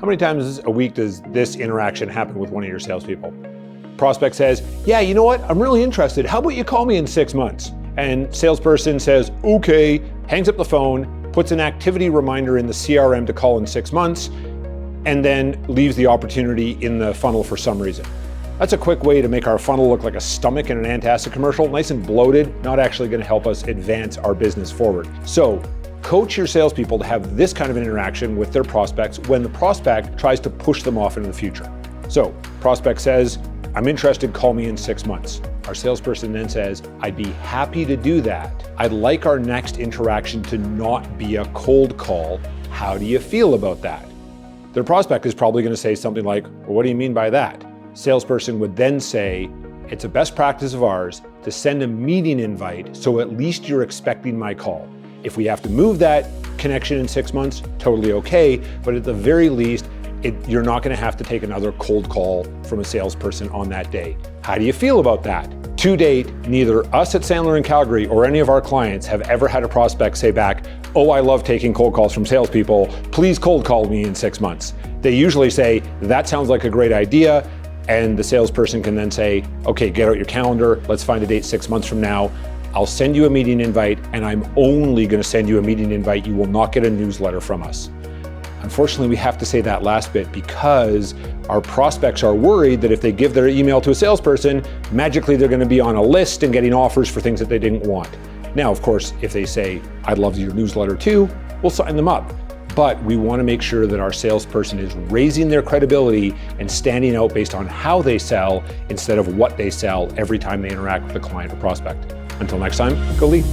How many times a week does this interaction happen with one of your salespeople? Prospect says, yeah, you know what? I'm really interested. How about you call me in 6 months? And salesperson says, okay, hangs up the phone, puts an activity reminder in the CRM to call in 6 months, and then leaves the opportunity in the funnel for some reason. That's a quick way to make our funnel look like a stomach in an antacid commercial, nice and bloated, not actually going to help us advance our business forward. So coach your salespeople to have this kind of an interaction with their prospects when the prospect tries to push them off into the future. So prospect says, I'm interested, call me in 6 months. Our salesperson then says, I'd be happy to do that. I'd like our next interaction to not be a cold call. How do you feel about that? Their prospect is probably going to say something like, well, what do you mean by that? Salesperson would then say, it's a best practice of ours to send a meeting invite so at least you're expecting my call. If we have to move that connection in 6 months, totally okay, but at the very least, you're not going to have to take another cold call from a salesperson on that day. How do you feel about that? To date, neither us at Sandler Calgary or any of our clients have ever had a prospect say back, oh, I love taking cold calls from salespeople. Please cold call me in 6 months. They usually say, that sounds like a great idea. And the salesperson can then say, okay, get out your calendar. Let's find a date 6 months from now. I'll send you a meeting invite, and I'm only going to send you a meeting invite. You will not get a newsletter from us. Unfortunately, we have to say that last bit because our prospects are worried that if they give their email to a salesperson, magically they're going to be on a list and getting offers for things that they didn't want. Now, of course, if they say, I'd love your newsletter too, we'll sign them up. But we want to make sure that our salesperson is raising their credibility and standing out based on how they sell instead of what they sell every time they interact with a client or prospect. Until next time, go lead.